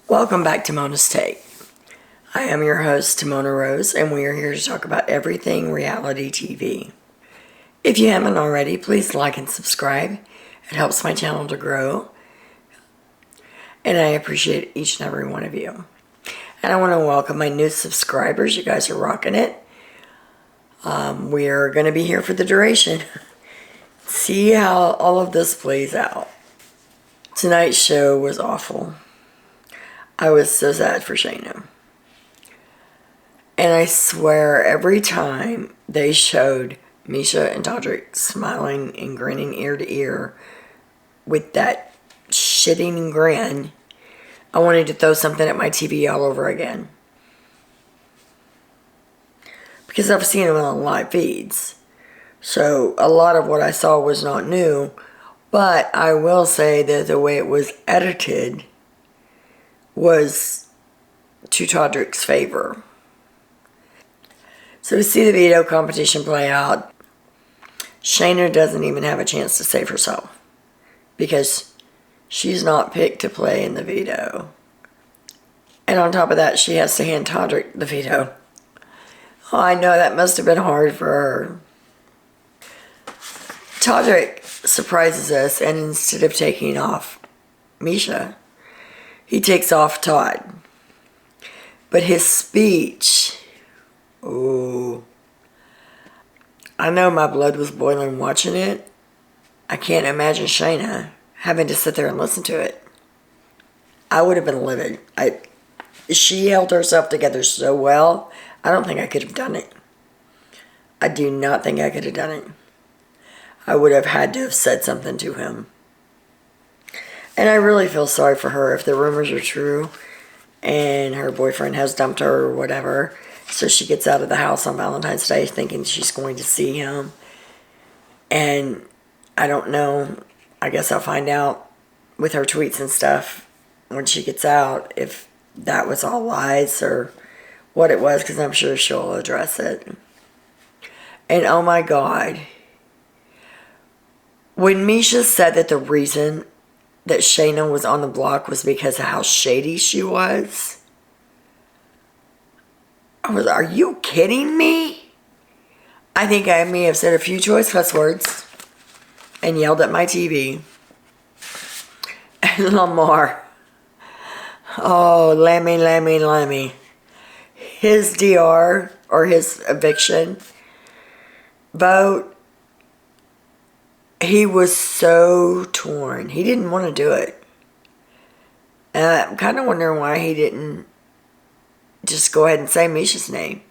Welcome back to Mona's Take. I am your host, Mona Rose, and we are here to talk about everything reality TV. If you haven't already, please like and subscribe. It helps my channel to grow, and I appreciate each and every one of you. And I want to welcome my new subscribers. You guys are rocking it. We are going to be here for the duration. See how all of this plays out. Tonight's show was awful. I was so sad for Shanna. And I swear every time they showed Misha and Todrick smiling and grinning ear to ear with that shitting grin, I wanted to throw something at my TV all over again. Because I've seen them on live feeds. So a lot of what I saw was not new. But I will say that the way it was edited was to Todrick's favor. So to see the veto competition play out, Shanna doesn't even have a chance to save herself because she's not picked to play in the veto. And on top of that, she has to hand Todrick the veto. Oh, I know that must have been hard for her. Todrick surprises us, and instead of taking off Misha, he takes off Todd. But his speech, ooh. I know my blood was boiling watching it. I can't imagine Shanna having to sit there and listen to it. I would have been livid. She held herself together so well, I don't think I could have done it. I do not think I could have done it. I would have had to have said something to him. And I really feel sorry for her if the rumors are true and her boyfriend has dumped her or whatever. So she gets out of the house on Valentine's Day thinking she's going to see him. And I don't know. I guess I'll find out with her tweets and stuff when she gets out if that was all lies or what it was, because I'm sure she'll address it. And oh my God. When Misha said that the reason that Shanna was on the block was because of how shady she was, are you kidding me? I think I may have said a few choice cuss words and yelled at my TV. And Lamar, oh, Lammy. His DR, or his eviction vote, he was so torn. He didn't want to do it. And I'm kind of wondering why he didn't just go ahead and say Misha's name.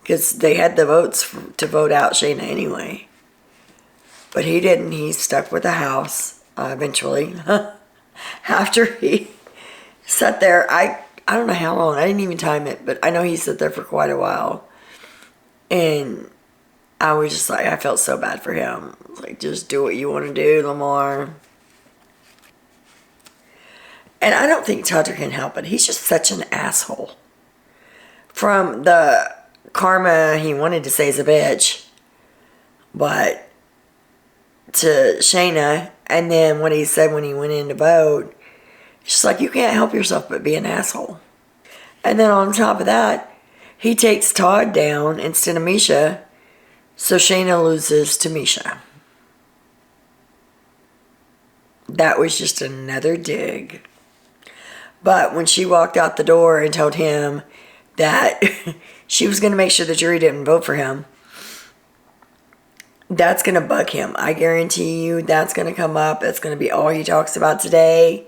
Because they had the votes to vote out Shanna anyway. But he didn't. He stuck with the house eventually. After he sat there, I don't know how long. I didn't even time it. But I know he sat there for quite a while. And I was just like, I felt so bad for him. Like, just do what you want to do, Lamar. And I don't think Todrick can help it. He's just such an asshole. From the karma he wanted to say is a bitch, but to Shanna, and then what he said when he went in to vote, it's just like, you can't help yourself but be an asshole. And then on top of that, he takes Todd down instead of Misha, so Shanna loses to Misha. That was just another dig. But when she walked out the door and told him that she was going to make sure the jury didn't vote for him, that's going to bug him. I guarantee you that's going to come up. That's going to be all he talks about today.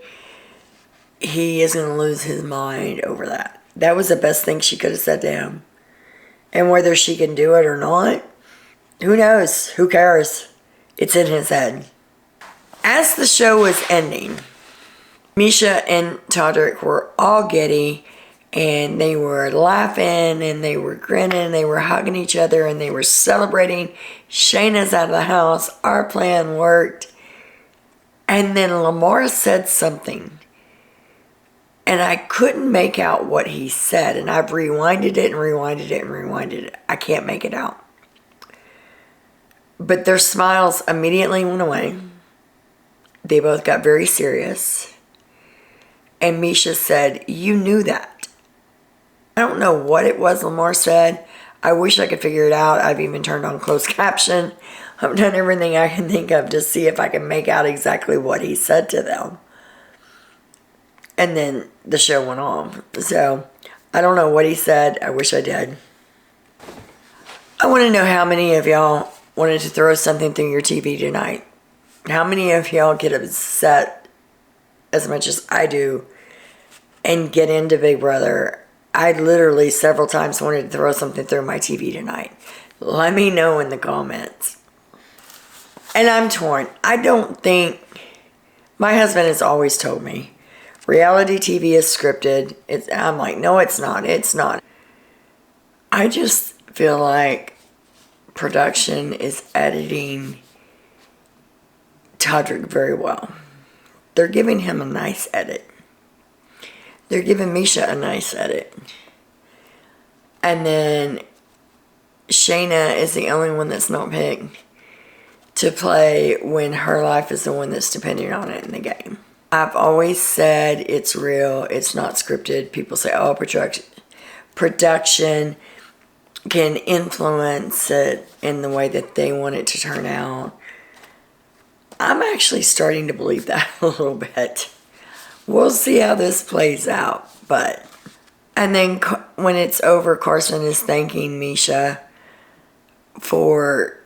He is going to lose his mind over that. That was the best thing she could have said to him. And whether she can do it or not, who knows? Who cares? It's in his head. As the show was ending, Misha and Todrick were all giddy, and they were laughing, and they were grinning, they were hugging each other, and they were celebrating. Shayna's out of the house. Our plan worked. And then Lamar said something, and I couldn't make out what he said, and I've rewinded it and rewinded it and rewinded it. I can't make it out. But their smiles immediately went away. They both got very serious. And Misha said, you knew that. I don't know what it was Lamar said. I wish I could figure it out. I've even turned on closed caption. I've done everything I can think of to see if I can make out exactly what he said to them. And then the show went on. So, I don't know what he said. I wish I did. I want to know how many of y'all wanted to throw something through your TV tonight. How many of y'all get upset as much as I do and get into Big Brother? I literally several times wanted to throw something through my TV tonight. Let me know in the comments. And I'm torn. I don't think... My husband has always told me, reality TV is scripted. I'm like, no, it's not. It's not. I just feel like production is editing Todrick very well. They're giving him a nice edit. They're giving Misha a nice edit. And then Shanna is the only one that's not picked to play when her life is the one that's depending on it in the game. I've always said it's real. It's not scripted. People say, oh, production can influence it in the way that they want it to turn out. I'm actually starting to believe that a little bit. We'll see how this plays out. And then when it's over, Carson is thanking Misha for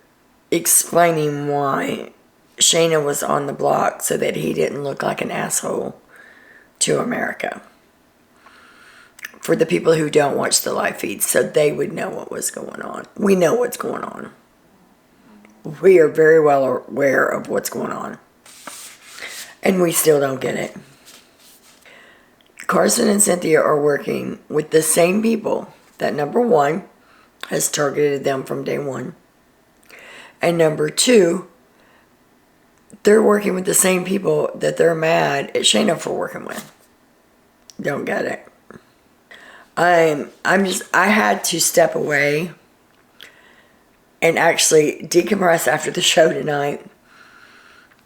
explaining why Shayna was on the block so that he didn't look like an asshole to America. For the people who don't watch the live feeds, so they would know what was going on. We know what's going on. We are very well aware of what's going on. And we still don't get it. Carson and Cynthia are working with the same people that, number one, has targeted them from day one. And number two, they're working with the same people that they're mad at Shayna for working with. Don't get it. I had to step away and actually decompress after the show tonight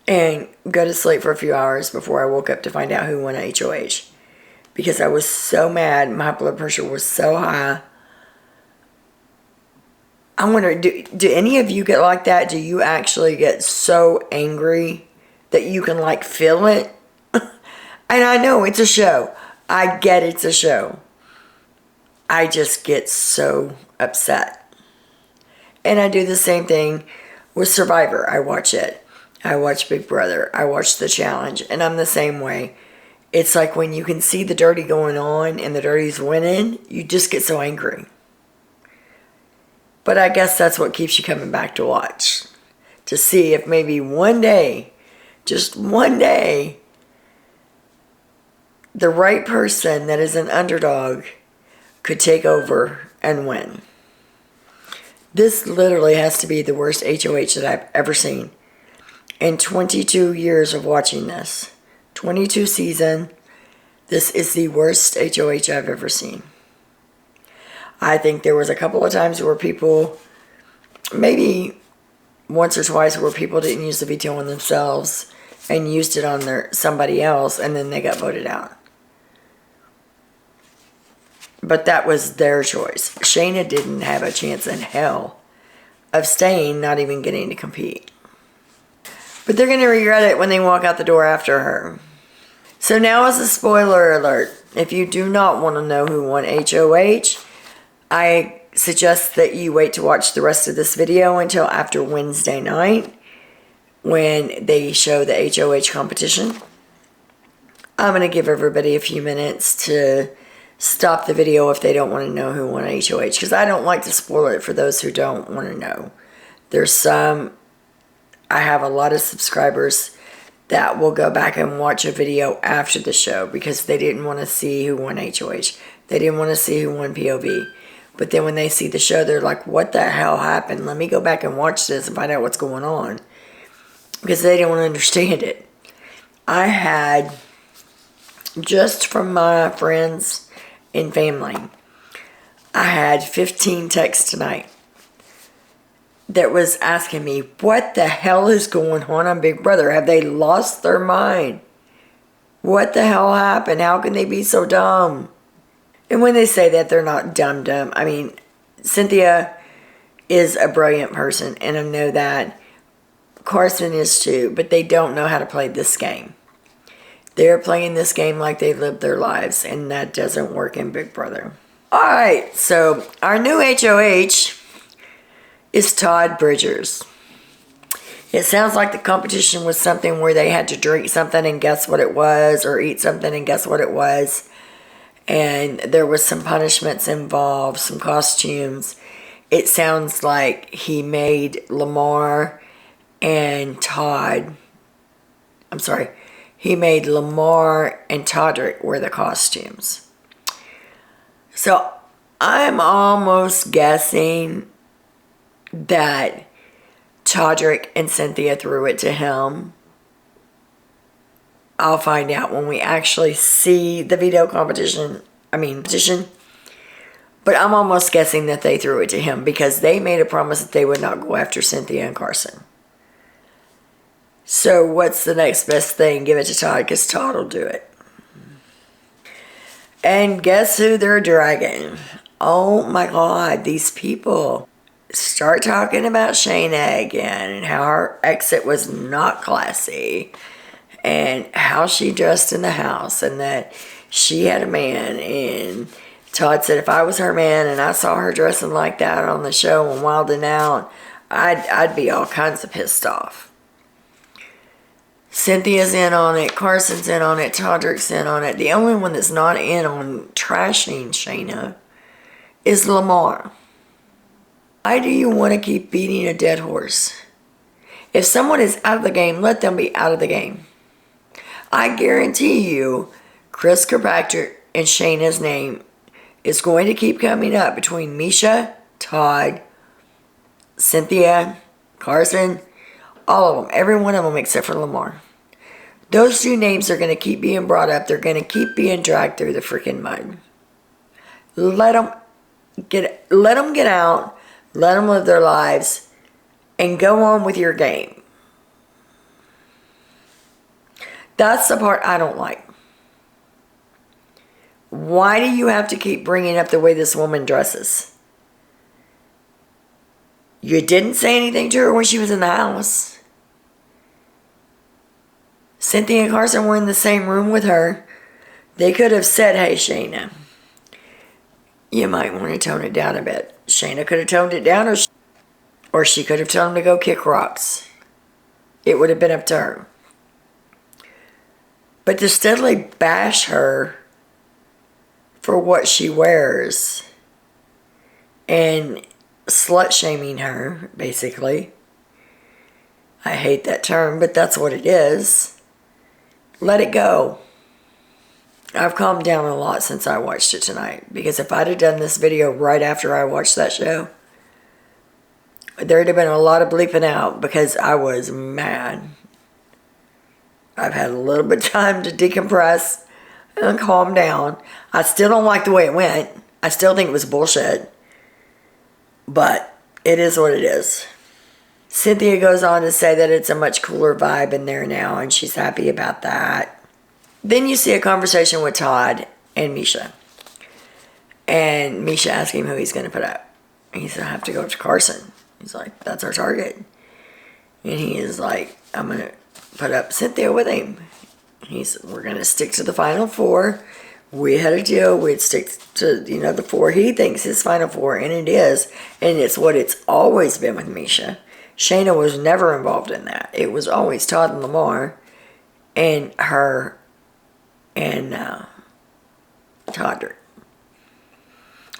and go to sleep for a few hours before I woke up to find out who won HOH. Because I was so mad. My blood pressure was so high. I wonder, do any of you get like that? Do you actually get so angry that you can like feel it? And I know it's a show. I get it's a show. I just get so upset. And I do the same thing with Survivor. I watch it. I watch Big Brother. I watch The Challenge. And I'm the same way. It's like when you can see the dirty going on and the dirty's winning, you just get so angry. But I guess that's what keeps you coming back to watch. To see if maybe one day, just one day, the right person that is an underdog could take over and win. This literally has to be the worst HOH that I've ever seen. In 22 years of watching this, 22 season, this is the worst HOH I've ever seen. I think there was a couple of times where people, maybe once or twice, where people didn't use the veto on themselves and used it on somebody else, and then they got voted out. But that was their choice. Shayna didn't have a chance in hell of staying, not even getting to compete. But they're going to regret it when they walk out the door after her. So now is a spoiler alert. If you do not want to know who won HOH, I suggest that you wait to watch the rest of this video until after Wednesday night when they show the HOH competition. I'm going to give everybody a few minutes to stop the video if they don't want to know who won HOH, because I don't like to spoil it for those who don't want to know. I have a lot of subscribers that will go back and watch a video after the show because they didn't want to see who won HOH. They didn't want to see who won POV. But then when they see the show, they're like, what the hell happened? Let me go back and watch this and find out what's going on. Because they don't understand it. I had, just from my friends and family, I had 15 texts tonight that was asking me, what the hell is going on Big Brother? Have they lost their mind? What the hell happened? How can they be so dumb? And when they say that, they're not dumb. I mean, Cynthia is a brilliant person, and I know that. Carson is too, but they don't know how to play this game. They're playing this game like they lived their lives, and that doesn't work in Big Brother. Alright, so our new HOH is Todd Bridgers. It sounds like the competition was something where they had to drink something and guess what it was, or eat something and guess what it was. And there was some punishments involved, some costumes. It sounds like he made Lamar and Todd, I'm sorry, he made Lamar and Todrick wear the costumes. So I'm almost guessing that Todrick and Cynthia threw it to him. I'll find out when we actually see the veto petition. But I'm almost guessing that they threw it to him because they made a promise that they would not go after Cynthia and Carson. So what's the next best thing? Give it to Todd, because Todd will do it. And guess who they're dragging? Oh my God, these people start talking about Shanna again and how her exit was not classy and how she dressed in the house and that she had a man. And Todd said if I was her man and I saw her dressing like that on the show and wilding out, I'd be all kinds of pissed off. Cynthia's in on it, Carson's in on it, Todrick's in on it. The only one that's not in on trashing Shanna is Lamar. Why do you want to keep beating a dead horse? If someone is out of the game, let them be out of the game. I guarantee you, Chris Kirkpatrick and Shayna's name is going to keep coming up between Misha, Todd, Cynthia, Carson, all of them, every one of them except for Lamar. Those two names are going to keep being brought up. They're going to keep being dragged through the freaking mud. Let them get out. Let them live their lives and go on with your game. That's the part I don't like. Why do you have to keep bringing up the way this woman dresses? You didn't say anything to her when she was in the house. Cynthia and Carson were in the same room with her. They could have said, hey, Shanna, you might want to tone it down a bit. Shanna could have toned it down, or she could have told him to go kick rocks. It would have been up to her. But to steadily bash her for what she wears and slut-shaming her, basically. I hate that term, but that's what it is. Let it go. I've calmed down a lot since I watched it tonight, because if I'd have done this video right after I watched that show, there'd have been a lot of bleeping out because I was mad. I've had a little bit of time to decompress and calm down. I still don't like the way it went. I still think it was bullshit. But it is what it is. Cynthia goes on to say that it's a much cooler vibe in there now, and she's happy about that. Then you see a conversation with Todd and Misha. And Misha asks him who he's going to put up. And he said, I have to go up to Carson. He's like, that's our target. And he is like, I'm going to put up Cynthia with him. He said, we're going to stick to the final four. We had a deal. We'd stick to, the four he thinks his final four, and it is. And it's what it's always been with Misha. Shanna was never involved in that. It was always Todd and Lamar and her and Todrick.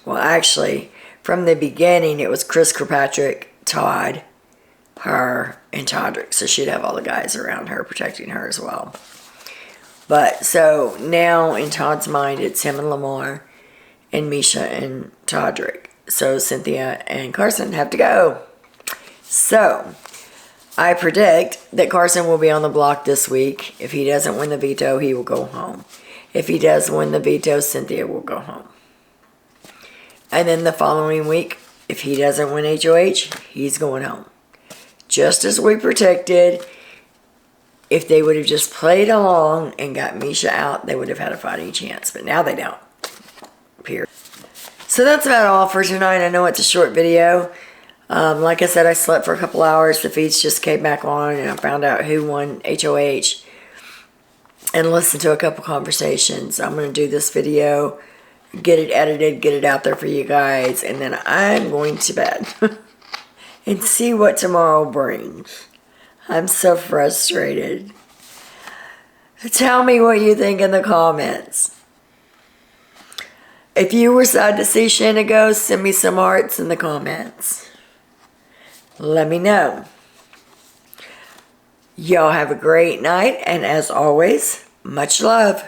Well, actually, from the beginning, it was Chris Kirkpatrick, Todd, her, and Todrick. So she'd have all the guys around her protecting her as well. But so now in Todd's mind, it's him and Lamar and Misha and Todrick. So Cynthia and Carson have to go. So I predict that Carson will be on the block this week. If he doesn't win the veto, he will go home. If he does win the veto, Cynthia will go home. And then the following week, if he doesn't win HOH, he's going home. Just as we predicted, if they would have just played along and got Misha out, they would have had a fighting chance. But now they don't. Period. So that's about all for tonight. I know it's a short video. Like I said, I slept for a couple hours. The feeds just came back on, and I found out who won HOH and listened to a couple conversations. I'm going to do this video, get it edited, get it out there for you guys, and then I'm going to bed and see what tomorrow brings. I'm so frustrated. Tell me what you think in the comments. If you were sad to see Shanna go, send me some hearts in the comments. Let me know. Y'all have a great night, and as always, much love.